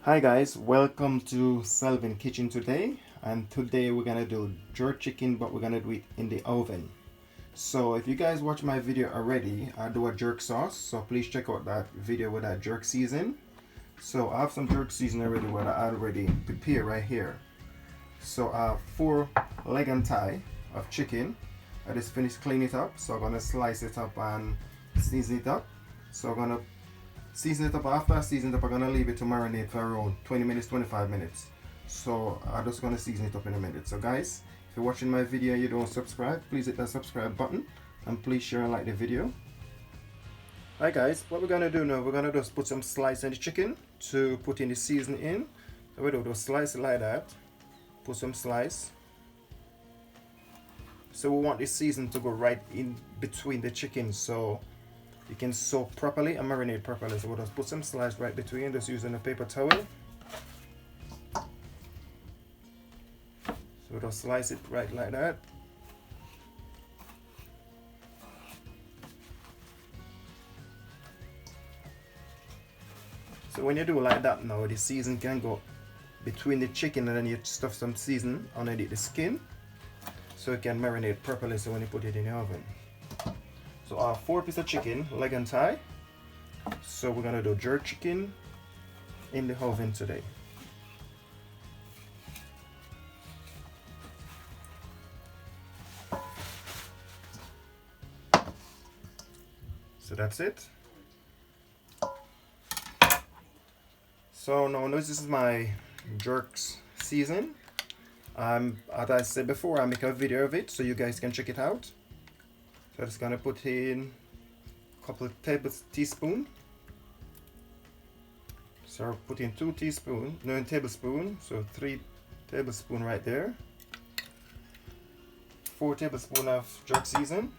Hi guys, welcome to Selvin Kitchen today, and today we're gonna do jerk chicken, but we're gonna do it in the oven. So if you guys watch my video already, I do a jerk sauce, so please check out that video with that jerk season. So I have some jerk season already what I already prepared right here. So I have 4 leg and thigh of chicken. I just finished cleaning it up, so I'm gonna slice it up and season it up. So I'm gonna season it up. After I season it up, I'm gonna leave it to marinate for around 20 minutes, 25 minutes. So I'm just gonna season it up in a minute. So guys, if you're watching my video and you don't subscribe, please hit that subscribe button and please share and like the video. Alright guys, what we're gonna do now, we're gonna just put some slice in the chicken to put in the seasoning in. So we do just slice it like that. Put some slice. So we want this season to go right in between the chicken, so you can soak properly and marinate properly. So we'll just put some slice right between, just using a paper towel. So we'll just slice it right like that. So when you do like that now, the season can go between the chicken and then you stuff some season underneath the skin, so it can marinate properly so when you put it in the oven. So our 4 pieces of chicken, leg and thigh. So we're gonna do jerk chicken in the oven today. So that's it. So now this is my jerks season. As I said before, I make a video of it so you guys can check it out. So I'm just gonna put in a couple of teaspoons. So put in 2 teaspoons, no, tablespoon. So 3 tablespoons right there. 4 tablespoons of jerk season.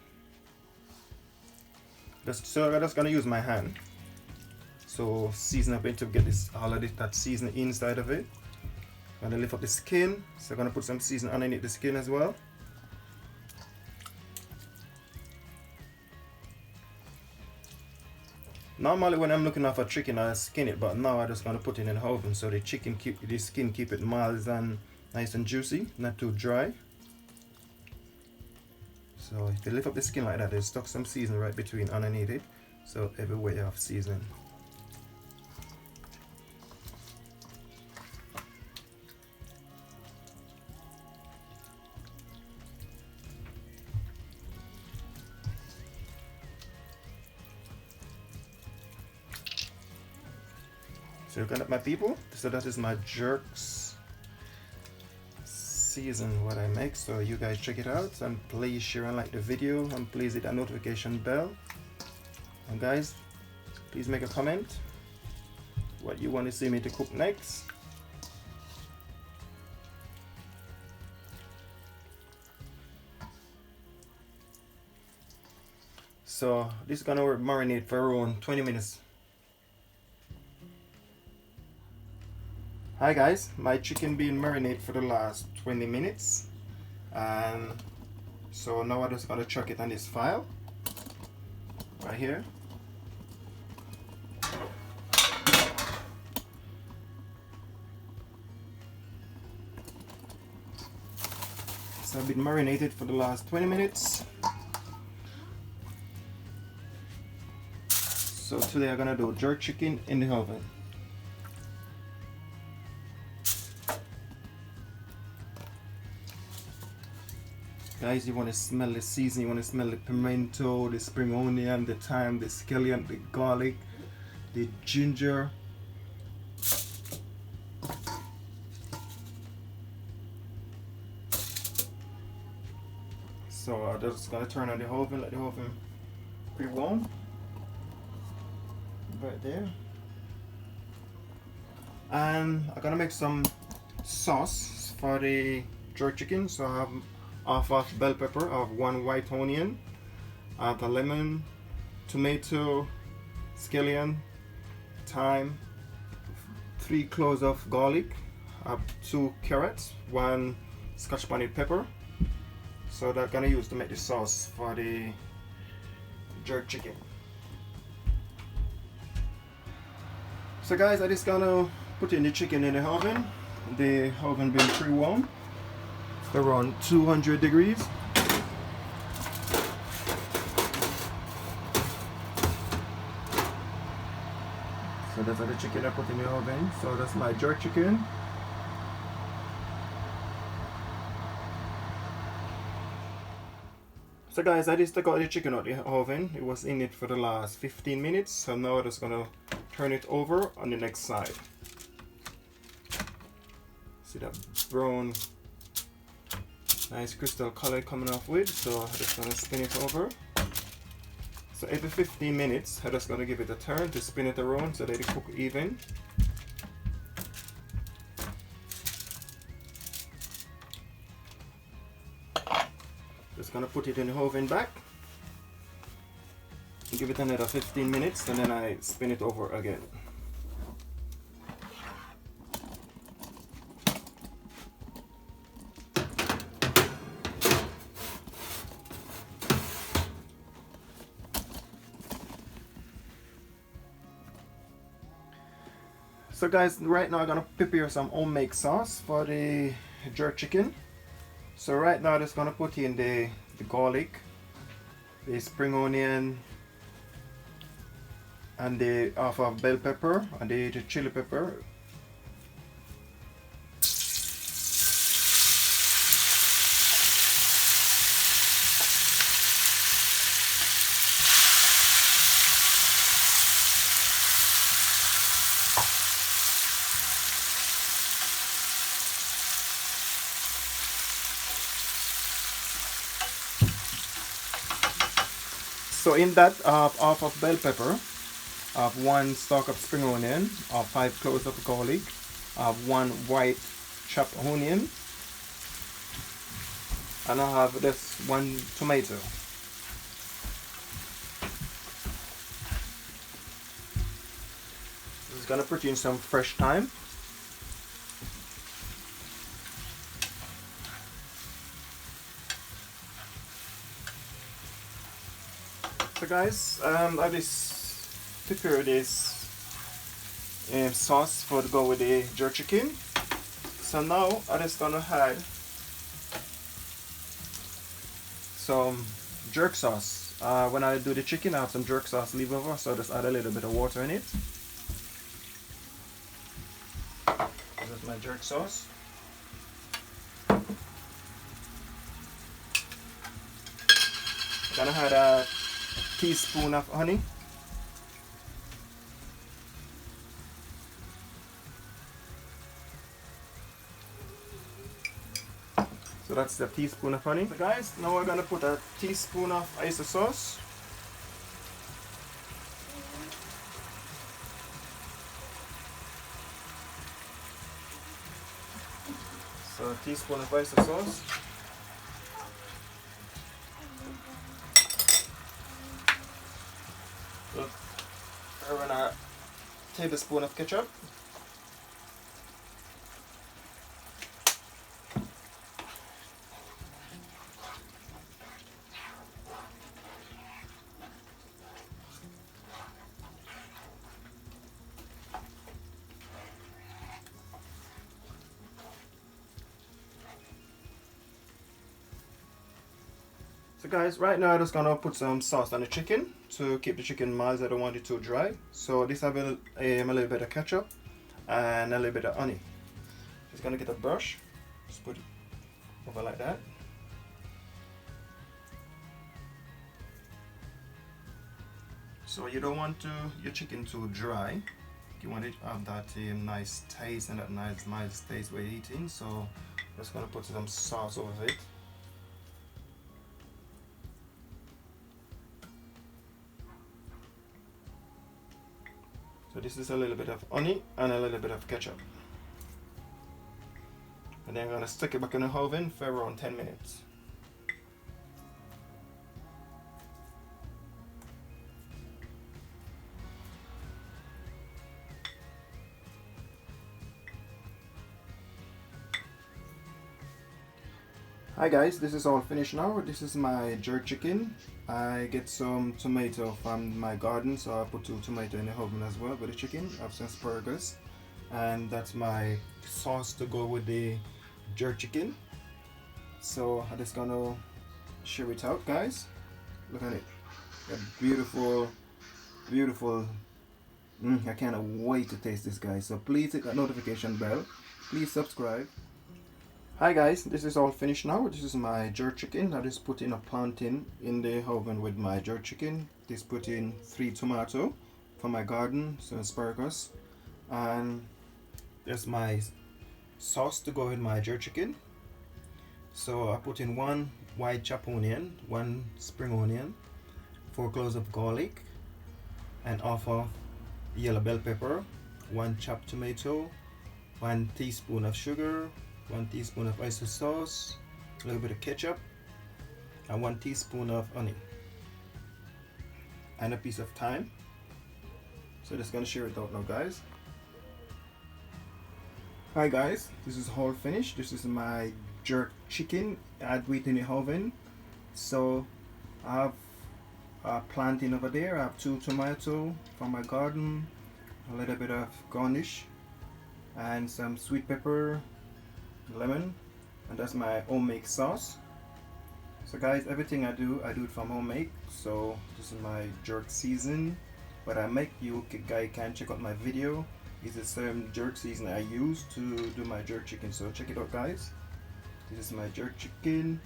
So I'm just gonna use my hand. So season up it to get this all of that season inside of it. I'm gonna lift up the skin. So I'm gonna put some season underneath the skin as well. Normally when I'm looking at a chicken I skin it, but now I'm just gonna put it in the oven so the skin keep it mild and nice and juicy, not too dry. So if you lift up the skin like that, there's stuck some season right between underneath it, so everywhere you have season. So looking at my people, so that is my jerks season what I make. So you guys check it out and please share and like the video and please hit that notification bell. And guys, please make a comment what you want to see me to cook next. So this is gonna marinate for around 20 minutes. Hi guys, my chicken been marinated for the last 20 minutes, and so now I'm just gonna chuck it on this file right here. So I've been marinated for the last 20 minutes. So today I'm gonna do jerk chicken in the oven. Guys, you want to smell the seasoning, you want to smell the pimento, the spring onion, the thyme, the scallion, the garlic, the ginger. So I'm just going to turn on the oven, let the oven pre-warm. Right there. And I'm going to make some sauce for the jerk chicken. So I have half of bell pepper, I have 1 white onion, I have a lemon, tomato, scallion, thyme, 3 cloves of garlic, I have 2 carrots, 1 scotch bonnet pepper. So that I'm gonna use to make the sauce for the jerk chicken. So guys, I'm just gonna putting the chicken in the oven. The oven been pre-warmed, around 200 degrees. So that's the chicken I put in the oven. So that's my jerk chicken. So guys, I just took out the chicken out of the oven. It was in it for the last 15 minutes. So now I'm just gonna turn it over on the next side. See that brown, nice crystal color coming off with. So I'm just gonna spin it over. So every 15 minutes, I'm just gonna give it a turn to spin it around so that it cook even. Just gonna put it in the oven back. Give it another 15 minutes and then I spin it over again. So guys, right now I'm gonna prepare some homemade sauce for the jerk chicken. So right now I'm just gonna put in the garlic, the spring onion, and the half of bell pepper and the chili pepper. So in that, half of bell pepper, one stalk of spring onion, 5 cloves of garlic, one white chopped onion, and I have this 1 tomato. This is gonna put in some fresh thyme. So guys, I just prepare this sauce for to go with the jerk chicken. So now I'm just gonna add some jerk sauce. When I do the chicken, I have some jerk sauce leave over, so I just add a little bit of water in it. This is my jerk sauce. I'm gonna add a teaspoon of honey. So that's the teaspoon of honey. So guys, now we're gonna put a teaspoon of oyster sauce. So a teaspoon of oyster sauce. And a tablespoon of ketchup. So guys, right now I'm just gonna put some sauce on the chicken to keep the chicken mild. I don't want it too dry. So this have a little bit of ketchup and a little bit of honey. Just gonna get a brush, just put it over like that. So you don't want your chicken too dry. You want it to have that nice taste and that nice taste we're eating. So I'm just gonna put some sauce over it. So this is a little bit of honey and a little bit of ketchup. And then I'm going to stick it back in the oven for around 10 minutes. Hi guys, this is all finished now. This is my jerk chicken. I get some tomato from my garden, so I put 2 tomatoes in the oven as well with the chicken. I have some sprigs. and that's my sauce to go with the jerk chicken. So I'm just gonna share it out, guys. Look at it, a beautiful, beautiful. I cannot wait to taste this, guys. So please hit that notification bell. Please subscribe. Hi guys, this is all finished now. This is my jerk chicken. I just put in a plantain in the oven with my jerk chicken. Just put in 3 tomatoes from my garden, some asparagus, and there's my sauce to go with my jerk chicken. So I put in 1 white chopped onion, 1 spring onion, 4 cloves of garlic, and half of yellow bell pepper, 1 chopped tomato, 1 teaspoon of sugar, 1 teaspoon of oyster sauce, a little bit of ketchup, and 1 teaspoon of honey, and a piece of thyme. So just gonna share it out now, guys. Hi guys, this is all finished. This is my jerk chicken. I do it in the oven. So I have a plantain over there. I have 2 tomatoes from my garden, a little bit of garnish, and some sweet pepper, lemon, and that's my homemade sauce. So guys, everything I do it from homemade. So this is my jerk season. What I make, you guys can check out my video. It's the same jerk season I use to do my jerk chicken. So check it out, guys. This is my jerk chicken.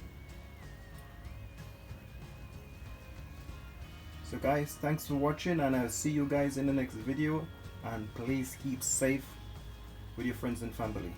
So guys, thanks for watching, and I'll see you guys in the next video. And please keep safe with your friends and family.